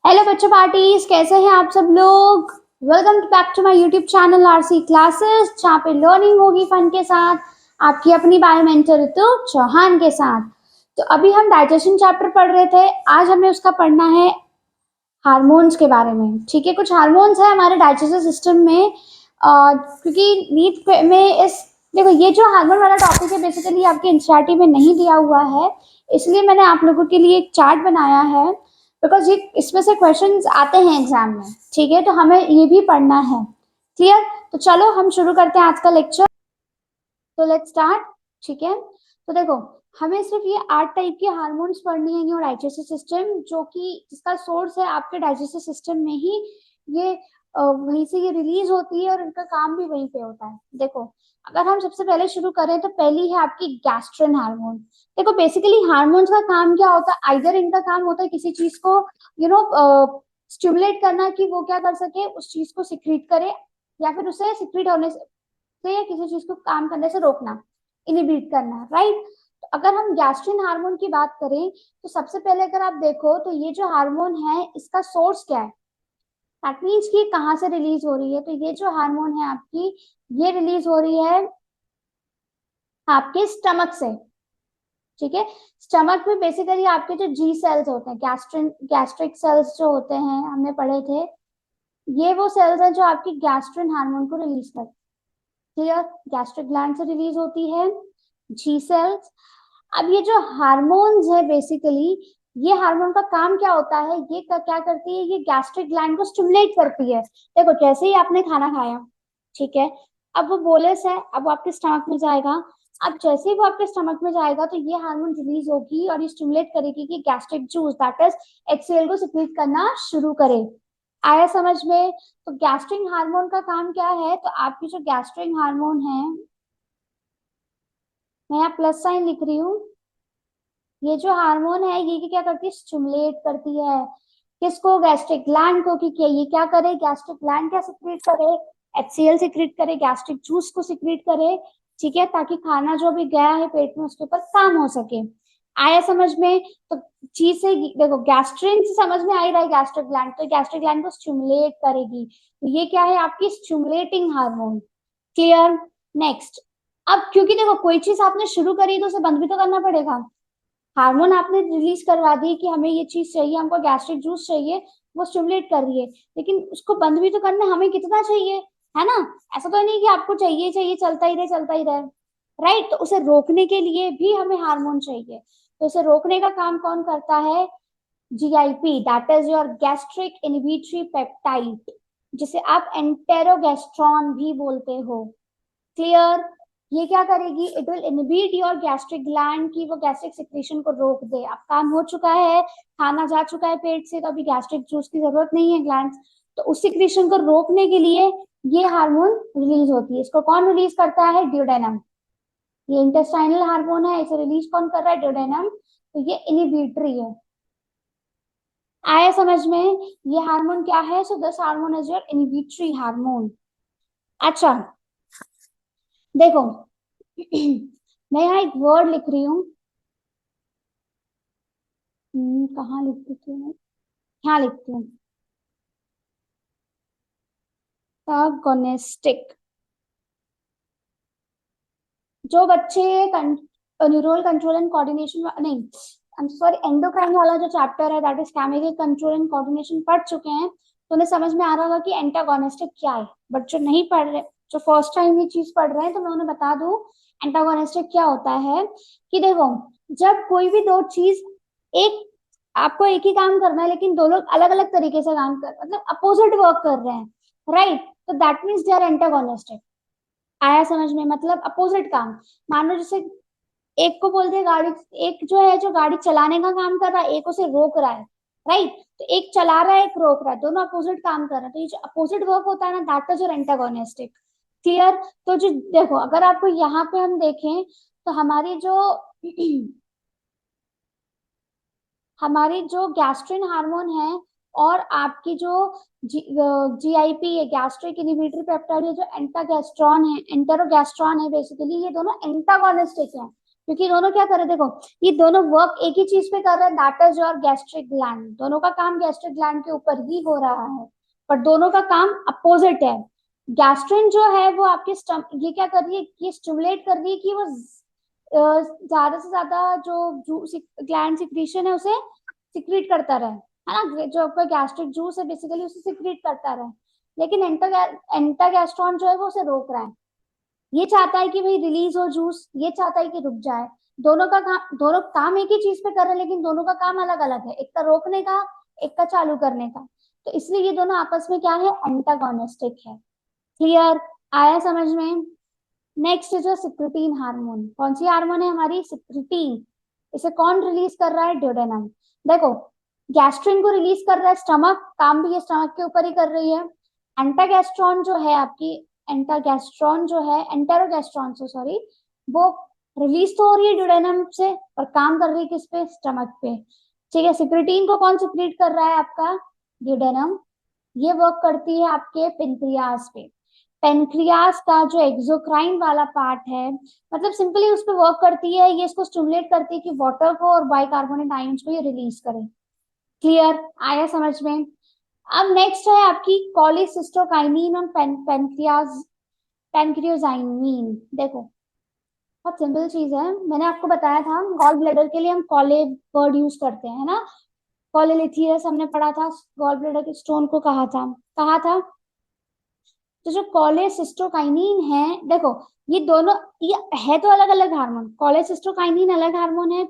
Hello बच्चों parties, कैसे हैं आप सब लोग। Welcome back to my YouTube channel RC classes, जहाँ पे लर्निंग होगी फन के साथ। आपकी अपनी बायो मेंटर ऋतु चौहान के साथ। तो अभी हम डाइजेशन चैप्टर पढ़ रहे थे। आज हमें उसका पढ़ना है हार्मोन्स के बारे में। ठीक है, कुछ हार्मोन्स है हमारे डाइजेस्टिव सिस्टम में। क्योंकि नीट में इस देखो, ये जो हार्मोन वाला टॉपिक है बेसिकली आपके एनसीईआरटी में नहीं दिया हुआ है, इसलिए मैंने आप लोगों के लिए एक चार्ट बनाया है। बिकॉज ये इसमें से क्वेश्चंस आते हैं एग्जाम में। ठीक है, तो हमें ये भी पढ़ना है। क्लियर। तो चलो हम शुरू करते हैं आज का लेक्चर। तो लेट्स स्टार्ट। ठीक है, तो देखो, हमें सिर्फ ये 8 टाइप के हार्मोन्स पढ़नी है योर डाइजेस्टिव सिस्टम, जो कि जिसका सोर्स है आपके डाइजेस्टिव सिस्टम में ही। ये वहीं से ये रिलीज होती है और इनका काम भी वहीं पे होता है। देखो, अगर हम सबसे पहले शुरू करें तो पहली है आपकी गैस्ट्रिन हार्मोन। देखो, बेसिकली हार्मोन्स का काम क्या होता है, आइदर इनका काम होता है किसी चीज को स्टिमुलेट करना, कि वो क्या कर सके, उस चीज को सिक्रीट करे, या फिर उसे सिक्रीट होने से या किसी चीज को काम करने से रोकना, इनिबिट करना, राइट। तो अगर हम गैस्ट्रिन हार्मोन की बात करें तो सबसे पहले अगर आप देखो तो ये जो हार्मोन है इसका सोर्स क्या है, दैट मीन्स कि कहाँ से रिलीज हो रही है। तो ये जो हार्मोन है आपकी, ये रिलीज हो रही है आपके स्टमक से। ठीक है, स्टमक में बेसिकली आपके जो जी सेल्स होते हैं, गैस्ट्रिक सेल्स जो होते हैं, हमने पढ़े थे, ये वो सेल्स हैं जो आपकी गैस्ट्रिन हार्मोन को रिलीज करते हैं। क्लियर। गैस्ट्रिक ग्लैंड से रिलीज होती है जी सेल्स। अब ये जो हार्मोन्स है बेसिकली, ये हार्मोन का काम क्या होता है, ये क्या करती है, ये गैस्ट्रिक ग्लैंड को स्टिमुलेट करती है। देखो, जैसे ही आपने खाना खाया, ठीक है, अब वो बोलस है, अब वो आपके स्टमक में जाएगा। अब जैसे ही वो आपके स्टमक में जाएगा तो ये हार्मोन रिलीज होगी और ये स्टिमुलेट करेगी कि gastric juice that is HCL को सिक्रीट करना शुरू करे। आया समझ में। तो गैस्ट्रिक हार्मोन का काम क्या है, तो आपकी जो गैस्ट्रिक हार्मोन है, मैं यहाँ प्लस साइन लिख रही हूँ, ये जो हार्मोन है ये क्या करती है, स्टिमुलेट करती है किसको, गैस्ट्रिक ग्लैंड को, कि क्या ये क्या करे, गैस्ट्रिक ग्लैंड क्या सिक्रीट करे, एचसीएल सिक्रीट करे, गैस्ट्रिक जूस को सिक्रीट करे। ठीक है, ताकि खाना जो भी गया है पेट में उसके ऊपर काम हो सके। आया समझ में। तो चीज से देखो, गैस्ट्रिन से समझ में आ ही रहा है गैस्ट्रिक ग्लैंड, तो गैस्ट्रिक ग्लैंड को स्टिमुलेट करेगी। तो ये क्या है, आपकी स्टिमुलेटिंग हार्मोन। क्लियर। नेक्स्ट। अब क्योंकि देखो, कोई चीज आपने शुरू करी तो उसे बंद भी तो करना पड़ेगा। हार्मोन आपने रिलीज करवा दी कि हमें ये चीज चाहिए, हमको गैस्ट्रिक जूस चाहिए, वो स्टिमुलेट कर रही है, लेकिन उसको बंद भी तो करना हमें कितना चाहिए, है ना। ऐसा तो नहीं कि आपको चाहिए चाहिए चलता ही रहे चलता ही रहे, राइट। तो उसे रोकने के लिए भी हमें हार्मोन चाहिए। तो उसे रोकने का काम कौन करता है, GIP, that is your gastric inhibitory peptide, जिसे आप एंटेरोगेस्ट्रॉन भी बोलते हो। क्लियर। ये क्या करेगी, it will inhibit your gastric gland, की वो गैस्ट्रिक सिक्रीशन को रोक दे। अब काम हो चुका है, खाना जा चुका है पेट से, तो अभी गैस्ट्रिक जूस की जरूरत नहीं है ग्लैंड, तो उस सिक्रीशन को रोकने के लिए ये हार्मोन रिलीज होती है। इसको कौन रिलीज करता है, ड्यूडेनम। ये इंटेस्टाइनल हार्मोन है, इसे रिलीज कौन कर रहा है, ड्यूडेनम। तो ये इनहिबिटरी है। आया समझ में। ये हार्मोन क्या है, so this hormone is your inhibitory hormone. अच्छा, देखो, मैं यहाँ एक वर्ड लिख रही हूँ। कहाँ लिख देती हूँ, यहाँ लिखती हूँ, एंटागोनिस्टिक। जो बच्चे न्यूरल कंट्रोल एंड कोऑर्डिनेशन, नहीं, आई एम सॉरी, एंडोक्राइन वाला जो चैप्टर है that is chemical control and coordination पढ़ चुके हैं, तो उन्हें समझ में आ रहा होगा कि एंटागोनिस्टिक क्या है। बट जो नहीं पढ़ रहे, जो फर्स्ट टाइम ये चीज पढ़ रहे हैं, तो मैं उन्हें बता दूं एंटागोनिस्टिक क्या होता है। कि देखो, जब कोई भी दो चीज, एक, आपको एक ही काम करना है लेकिन दो लोग अलग अलग तरीके से काम कर, मतलब अपोजिट वर्क कर रहे हैं, राइट, तो that means they are antagonistic. आया समझ में, मतलब अपोजिट काम। मान लो जैसे एक को बोल दे गाड़ी, एक जो है जो गाड़ी चलाने का काम कर रहा है, एक उसे रोक रहा है, राइट। तो एक चला रहा है, एक रोक रहा है, दोनों अपोजिट काम कर रहे हैं, तो ये जो अपोजिट वर्क होता है ना, that is your antagonistic. Clear. तो जो देखो, अगर आपको यहाँ पे हम देखें तो हमारी जो गैस्ट्रिन हार्मोन है और आपकी जो जीआईपी है, गैस्ट्रिक इनहिबिटरी पेप्टाइड, जो एंटागेस्ट्रॉन है, एंटेरोगेस्ट्रॉन है, बेसिकली ये दोनों एंटागोनिस्टिक हैं। क्योंकि दोनों क्या कर रहे हैं, देखो ये दोनों वर्क एक ही चीज पे कर रहे हैं, that is your gastric gland. दोनों का काम गैस्ट्रिक ग्लैंड के ऊपर ही हो रहा है, पर दोनों का काम अपोजिट है। गैस्ट्रिन जो है वो आपके ये क्या कर रही है, ये स्टिमुलेट कर रही है कि वो ज्यादा से ज्यादा जो ग्लैंड सिक्रीशन है उसे सिक्रीट करता रहे, है ना। जो आपका गैस्ट्रिक जूस है बेसिकली उसे सिक्रीट करता रहे, लेकिन एंटागैस्ट्रॉन जो है वो उसे रोक रहा है। ये चाहता है कि भाई रिलीज हो जूस, ये चाहता है कि रुक जाए। दोनों काम एक ही चीज पे कर रहे हैं, लेकिन दोनों का काम अलग अलग है, एक का रोकने का, एक का चालू करने का। तो इसलिए ये दोनों आपस में क्या है, एंटागोनिस्टिक है। क्लियर, आया समझ में। नेक्स्ट जो सिक्रिटीन हार्मोन, कौन सी हार्मोन है हमारी, सिक्रिटीन। इसे कौन रिलीज कर रहा है, ड्यूडेनम। देखो गैस्ट्रिन को रिलीज कर रहा है स्टमक, काम भी ये स्टमक के ऊपर ही कर रही है। एंटागैस्ट्रॉन जो है आपकी, एंटागैस्ट्रॉन जो है, एंटेरोगैस्ट्रॉन से सॉरी, वो रिलीज तो हो रही है ड्यूडेनम से, पर काम कर रही है किस पे, स्टमक पे। ठीक है, सिक्रिटीन को कौन सिक्रीट कर रहा है, आपका ड्यूडेनम। ये वर्क करती है आपके पेनक्रियास पे। पेनक्रियास का जो एक्सोक्राइन वाला पार्ट है, मतलब सिंपली उस पर वर्क करती है, ये इसको स्टिमुलेट करती है कि वाटर को और बाइकार्बोनेट आयंस को ये रिलीज करे। क्लियर, आया समझ में। अब नेक्स्ट है आपकी कॉलीसिस्टोकाइनिन और पेनक्रियोजाइनिन। देखो बहुत सिंपल चीज है, मैंने आपको बताया था गॉल ब्लैडर के लिए हम कॉले वर्ड यूज करते हैं, है ना। कॉलेलिथियस हमने पढ़ा था, गॉल ब्लैडर के स्टोन को कहा था। तो जो कॉलेसिस्टोकाइनिन है, देखो ये दोनों, ये है तो अलग अलग हार्मोन, कॉलेसिस्टोकाइनिन अलग हार्मोन है,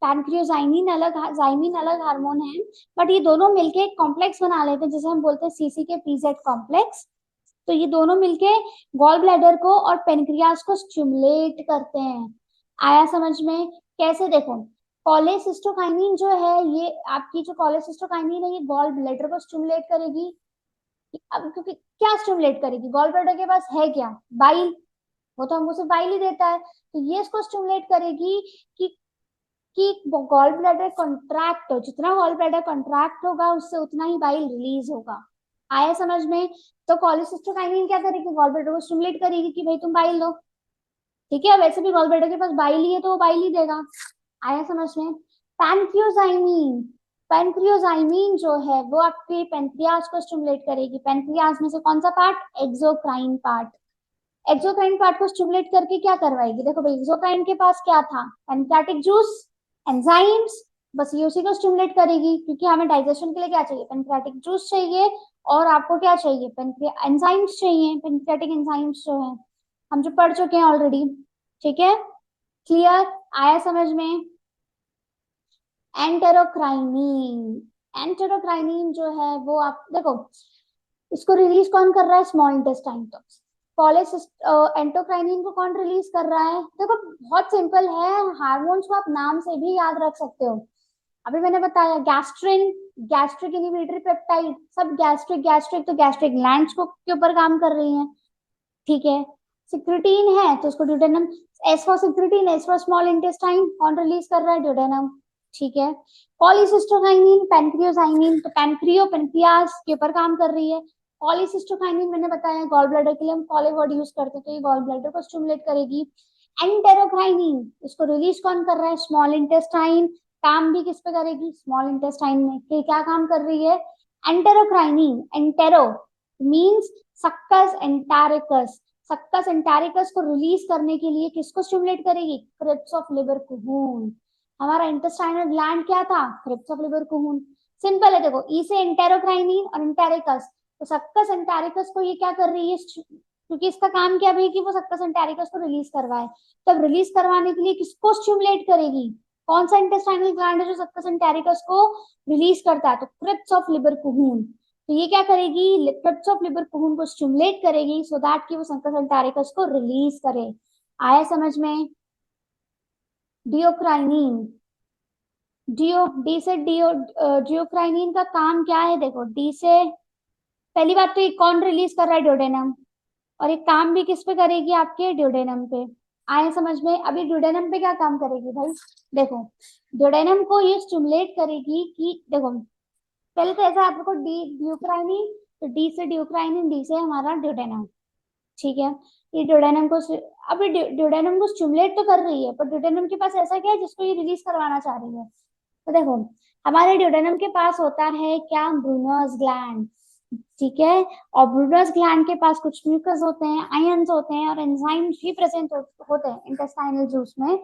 पैनक्रियोजाइनिन अलग, जाइमिन अलग हार्मोन है, बट ये दोनों मिलके एक कॉम्प्लेक्स बना लेते हैं, जैसे हम बोलते हैं सीसी के पीजेड कॉम्प्लेक्स। तो ये दोनों मिलके गॉल ब्लैडर को और पेनक्रियास को स्टिमुलेट करते हैं। आया समझ में, कैसे, देखो कॉलेसिस्टोकाइनिन जो है, ये आपकी जो कॉलेसिस्टोकाइनिन है, ये गॉल ब्लैडर को स्टिमुलेट करेगी। अब क्योंकि क्या स्टिमुलेट करेगी, गॉल ब्लैडर के पास है क्या, बाइल, वो तो हमको सिर्फ बाइल ही देता है, तो ये इसको स्टिमुलेट करेगी कि गॉल ब्लैडर कंट्रैक्ट हो, जितना गॉल ब्लैडर कंट्रैक्ट होगा उससे उतना ही बाइल रिलीज होगा। आया समझ में। तो कॉलेसिस्टोकाइनिन क्या करेगी, गॉल ब्लैडर को स्टिमुलेट करेगी कि भाई तुम बाइल दो। ठीक है, वैसे भी गॉल ब्लैडर के पास बाइल ही है तो वो बाइल ही देगा। आया समझ में। पैनक्रियोजाइमिन, पैनक्रियोजाइमिन जो है वो आपके पेनक्रियास को स्टिमुलेट करेगी। पेनक्रियास में से कौन सा part, exocrine part. Exocrine part को स्टिमुलेट करके क्या करवाएगी, देखो भाई एक्सोक्राइन के पास क्या था, पेनक्रियाटिक जूस, एंजाइम्स, बस ये उसी को स्टिमुलेट करेगी, क्योंकि हमें डाइजेशन के लिए क्या चाहिए, पेनक्रियाटिक जूस चाहिए, और आपको क्या चाहिए, एंजाइम्स चाहिए, पेनक्रियाटिक एंजाइम्स जो है हम जो पढ़ चुके हैं ऑलरेडी। ठीक है, क्लियर, आया समझ में। एंटेरोक्राइनिन, एंटेरोक्राइनिन जो है वो आप देखो, इसको रिलीज कौन कर रहा है, स्मॉल इंटेस्टाइन। तो एंटोक्राइनिन को कौन रिलीज कर रहा है, देखो बहुत सिंपल है, हार्मोन्स को आप नाम से भी याद रख सकते हो। अभी मैंने बताया गैस्ट्रिन, गैस्ट्रिक इनहिबिटरी पेप्टाइड, सब गैस्ट्रिक गैस्ट्रिक, तो गैस्ट्रिक ग्लैंड्स को के ऊपर काम कर रही हैं। ठीक है, सिक्रिटीन है तो उसको duodenum, S for secretin, S for small intestine, कौन रिलीज कर रहा है, ड्यूडेनम। ठीक है, पॉलीसिस्टोकाइनिन, पैनक्रियोजाइनिन, तो पेनक्रियास के ऊपर काम कर रही है। पॉलीसिस्टोकाइनिन मैंने बताया गॉल ब्लैडर के लिए हम कॉले वर्ड यूज करते हैं, तो ये गॉल ब्लैडर को स्टिमुलेट करेगी। एंटेरोक्राइनिन, इसको रिलीज कौन कर रहा है, स्मॉल इंटेस्टाइन, काम भी किस पे करेगी, स्मॉल इंटेस्टाइन में। क्या काम कर रही है, एंटेरोक्राइनिन, एंटेरो मींस सक्कस एंटारिकस, सक्कस एंटारिकस को रिलीज करने के लिए किसको स्टिमुलेट करेगी, क्रिप्स ऑफ लिबर कुहून। हमारा इंटेस्टाइनल ग्लैंड क्या था, क्रिप्स ऑफ लिबर कुहून। सिंपल है, देखो ई से एंटेरोक्राइनिन और एंटेरिकस, तो सक्कस एंटारिकस को ये क्या कर रही है, क्योंकि इसका काम क्या है कि वो सक्कस एंटारिकस को रिलीज करवाए, तब रिलीज करवाने के लिए किसको स्टिमुलेट करेगी, कौन सा इंटेस्टाइनल ग्लैंड है जो सक्कस एंटारिकस को रिलीज करता है, तो क्रिप्स ऑफ लिबर कुहून। तो ये क्या करेगी, क्रिप्स ऑफ लिबर कुहून को स्टिमुलेट करेगी सो दैट कि वो सक्कस एंटारिकस को रिलीज करे। आया समझ में। डियोक्राइनिन, डी से डियोक्राइनिन का काम क्या है, देखो डी से पहली बात तो ये कौन रिलीज कर रहा है, ड्यूडेनम, और एक काम भी किस पे करेगी, आपके ड्यूडेनम पे। आए समझ में। अभी ड्यूडेनम पे क्या काम करेगी भाई, देखो ड्यूडेनम को ये स्टिमुलेट करेगी कि देखो पहले तो ऐसा आपको डी ड्यूक्राइनिन, तो डी से ड्यूक्राइनिन, डी से हमारा ड्यूडेनम। ठीक है। ये ड्यूडेनम को अभी ड्यूडेनम को स्टिमुलेट तो कर रही है, पर ड्यूडेनम के पास ऐसा क्या है जिसको ये रिलीज करवाना चाह रही है? तो देखो, हमारे ड्यूडेनम के पास होता है क्या, ब्रूनर्स ग्लैंड। ठीक है। और ब्रूनर्स ग्लैंड के पास कुछ म्यूकस होते हैं, आयंस होते हैं और एंजाइम्स भी प्रेजेंट होते हैं इंटेस्टाइनल जूस में।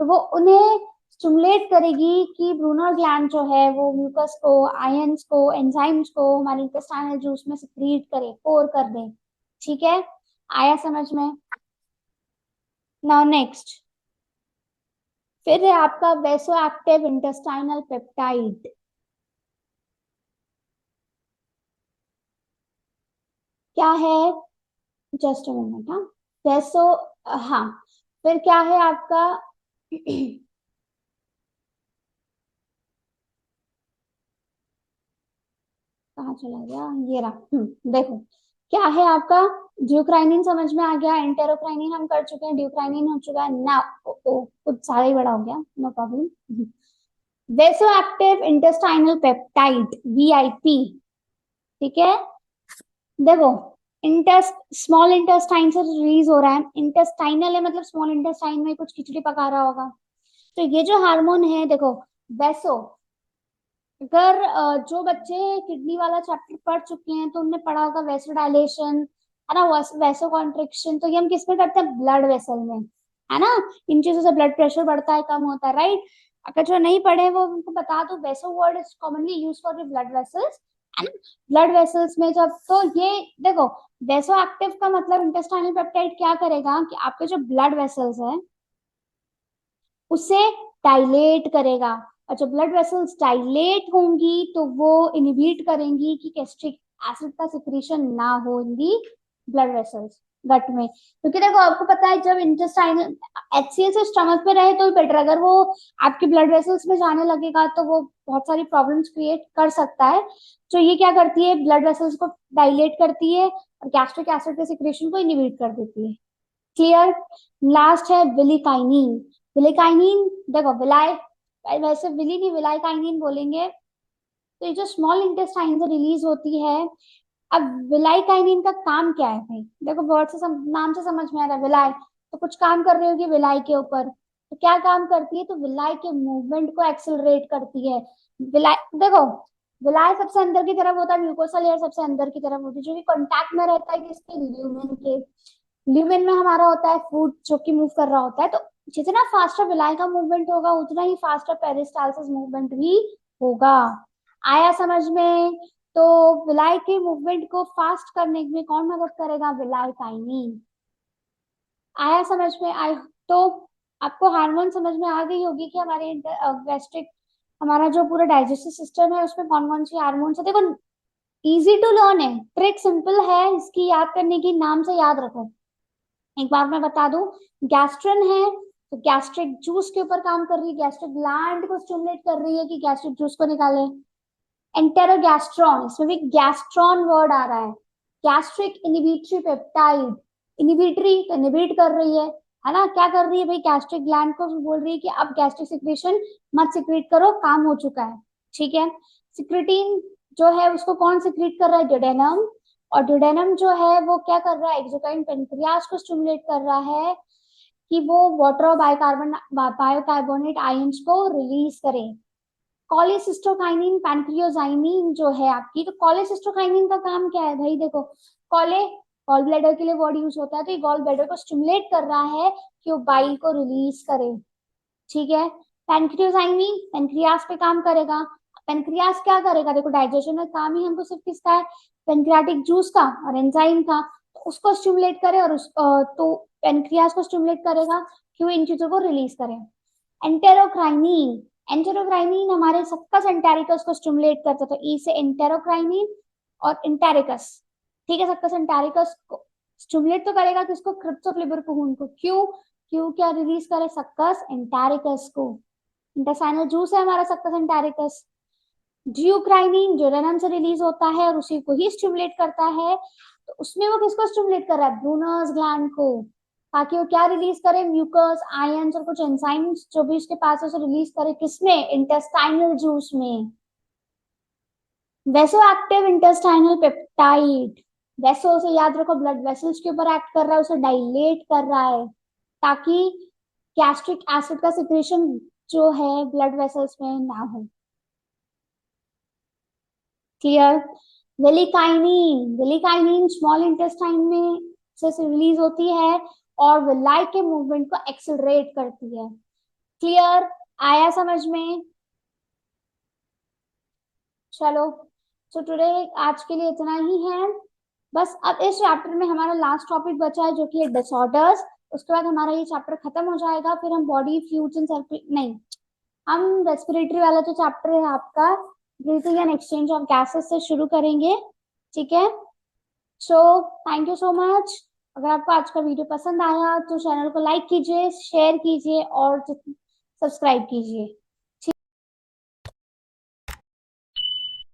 तो वो उन्हें स्टिमुलेट करेगी कि ब्रूनर ग्लैंड जो है वो म्यूकस को, आयंस को, एंजाइम्स को हमारे इंटेस्टाइनल जूस में सिक्रीट करे, पोर कर दे। ठीक है, आया समझ में? नाउ नेक्स्ट, फिर है आपका वेसो एक्टिव इंटेस्टाइनल पेप्टाइड। क्या है? Just a moment. हाँ, वैसो, हाँ, फिर क्या है आपका? कहाँ चला गया, ये रहा। देखो, क्या है आपका? ड्यूक्राइनिन समझ में आ गया, एंटेरोक्राइनिन हम कर चुके हैं, ड्यूक्राइनिन हो चुका है ना। कुछ ज्यादा ही बड़ा हो गया, no problem. वेसो active intestinal peptide, VIP. ठीक है। देखो, इंटेस्ट स्मॉल इंटेस्टाइन से रिलीज हो रहा है, इंटेस्टाइनल है मतलब स्मॉल इंटेस्टाइन में कुछ खिचड़ी पका रहा होगा। तो ये जो हार्मोन है, देखो, वैसो, अगर जो बच्चे किडनी वाला चैप्टर पढ़ चुके हैं तो उनने पढ़ा होगा वैसो डायलेशन, है ना, वैसो कॉन्ट्रिक्शन। तो ये हम किस में करते हैं? ब्लड वेसल में, है ना। इन चीजों से ब्लड प्रेशर बढ़ता है, कम होता है, राइट। अगर जो नहीं पढ़े वो उनको बता दो, vaso word is commonly use for the blood vessels, है ना। ब्लड वेसल्स में जब, तो ये देखो, वैसो एक्टिव का मतलब इंटेस्टाइनल पेप्टाइड क्या करेगा कि आपके जो ब्लड वेसल्स है उसे डायलेट करेगा। और जब ब्लड वेसल्स डायलेट होंगी तो वो इनहिबिट करेंगी कि गैस्ट्रिक एसिड का सिक्रीशन ना हो इन दी ब्लड वेसल्स, गट में। क्योंकि देखो, आपको पता है जब इंटेस्टाइनल एचसीएल से स्टमक में रहे तो बेटर, अगर वो आपके ब्लड वेसल्स में जाने लगेगा तो वो बहुत सारी प्रॉब्लम्स क्रिएट कर सकता है। तो ये क्या करती है, ब्लड वेसल्स को डायलेट करती है और गैस्ट्रिक एसिड के सिक्रेशन को इनहिबिट कर देती है। क्लियर? लास्ट है विलिकाइनिन। विलिकाइनिन, देखो, विलाय, वैसे विली नहीं, विलायकाइनिन बोलेंगे। तो ये जो स्मॉल इंटेस्टाइन से रिलीज होती है। अब विलायकाइनिन का काम क्या है भाई? देखो, वर्ड से नाम से समझ में आ रहा है, विलाय तो कुछ काम कर रही होगी विलाय के ऊपर। तो क्या काम करती है? तो विलाय के मूवमेंट को एक्सेलरेट करती है। विलाय, देखो, विलाय सबसे अंदर की तरफ होता है, म्यूकोसा लेयर सबसे अंदर की तरफ होती है, जो कि कांटेक्ट में रहता है किसके? ल्यूमेन के। ल्यूमेन में हमारा होता है फूड जो कि मूव कर रहा होता है। तो जितना फास्टर विलाय का मूवमेंट होगा उतना ही फास्टर पेरिस्टालसिस मूवमेंट भी होगा। आया समझ में? तो विलाय के मूवमेंट को फास्ट करने में कौन मदद करेगा? विलायकाइनिन। आया समझ में? आई, तो आपको हार्मोन समझ में आ गई होगी कि हमारे गैस्ट्रिक, हमारा जो पूरा डाइजेस्टिव सिस्टम है उसमें कौन कौन सी हार्मोन है। देखो, इजी टू लर्न है, ट्रिक सिंपल है इसकी याद करने की, नाम से याद रखो। एक बार मैं बता दूं, गैस्ट्रन है तो गैस्ट्रिक जूस के ऊपर काम कर रही है, गैस्ट्रिक ग्लैंड को स्टिमुलेट कर रही है कि गैस्ट्रिक जूस को निकाले। एंटेरोगैस्ट्रॉन, इसमें भी गैस्ट्रॉन वर्ड आ रहा है। गैस्ट्रिक इनिबिटरी पेप्टाइड, इनिबिटरी तो इनिबिट कर रही है ना। क्या कर रही है भाई? गैस्ट्रिक ग्लैंड को बोल रही है कि अब गैस्ट्रिक सिक्रेशन मत सिक्रेट करो, काम हो चुका है। ठीक है। सिक्रेटिन जो है उसको कौन सिक्रेट कर रहा है? ड्यूडेनम। और ड्यूडेनम जो है वो क्या कर रहा है? एक्सोक्राइन पेनक्रियास को स्टिमुलेट कर रहा है कि वो वाटर और बायोकार्बोनेट आयंस को रिलीज करे। कॉलेसिस्टोकाइनिन, पैनक्रियोजाइनिन जो है आपकी, तो कॉलेसिस्टोकाइनिन का काम क्या है भाई? देखो, कॉले गॉल ब्लैडर के लिए वर्ड यूज होता है, तो ये गॉल ब्लैडर को स्टिमुलेट कर रहा है कि वो बाइल को रिलीज करे। ठीक है। पैनक्रियोजाइनिन पेनक्रियास पे काम करेगा। पेनक्रियास क्या करेगा? देखो, डाइजेशन में काम ही हमको सिर्फ किसका है? पेनक्रियाटिक जूस का और एंजाइम का। तो उसको स्टिमुलेट करे और तो पेनक्रियास को स्टिमुलेट करेगा कि वो इन चीजों को रिलीज करे। एंटेरोक्राइनिन, एंटेरोक्राइनिन हमारे सक्कस एंटेरिकस को स्टिमुलेट करता है, तो ई से एंटेरोक्राइनिन और एंटेरिकस। ठीक है, सक्कस एंटेरिकस को स्टिमुलेट तो करेगा किसको? क्रिप्स ऑफ लिबर कुहून को। क्यों? क्यों क्या रिलीज करे? सक्कस एंटेरिकस को। इंटेस्टाइनल जूस है हमारा सक्कस एंटेरिकस। ड्यूक्राइनिन ड्यूरेनम से रिलीज होता है और उसी को ही स्टिमुलेट करता है। तो उसमें वो किसको स्टिमुलेट कर रहा है? ब्रूनर्स ग्लैंड को, ताकि वो क्या रिलीज करे? म्यूकस, आयंस और कुछ एंजाइम्स जो भी उसके पास है उसे रिलीज करे। किसमें? इंटेस्टाइनल जूस में। वेसो एक्टिव इंटेस्टाइनल पेप्टाइड। वेसल से याद रखो, ब्लड वेसल्स के ऊपर एक्ट कर रहा है, उसे डायलेट कर रहा है ताकि गैस्ट्रिक एसिड का सिक्रेशन जो है ब्लड वेसल्स में ना हो। क्लियर? विलिकाइनिन, विलिकाइनिन स्मॉल इंटेस्टाइन में से रिलीज होती है और विलाई के मूवमेंट को एक्सेलरेट करती है। क्लियर? आया समझ में? चलो, तो टुडे आज के लिए इतना ही है। बस अब इस चैप्टर में हमारा लास्ट टॉपिक बचा है जो कि है डिसऑर्डर्स। उसके बाद हमारा ये चैप्टर खत्म हो जाएगा, फिर हम बॉडी फ्लूइड्स एंड नहीं, हम रेस्पिरेटरी वाला जो चैप्टर है आपका breathing and exchange of gases से शुरू करेंगे। ठीक है? So thank you so much. अगर आपको आज का वीडियो पसंद आया तो चैनल को लाइक कीजिए, शेयर कीजिए और सब्सक्राइब कीजिए।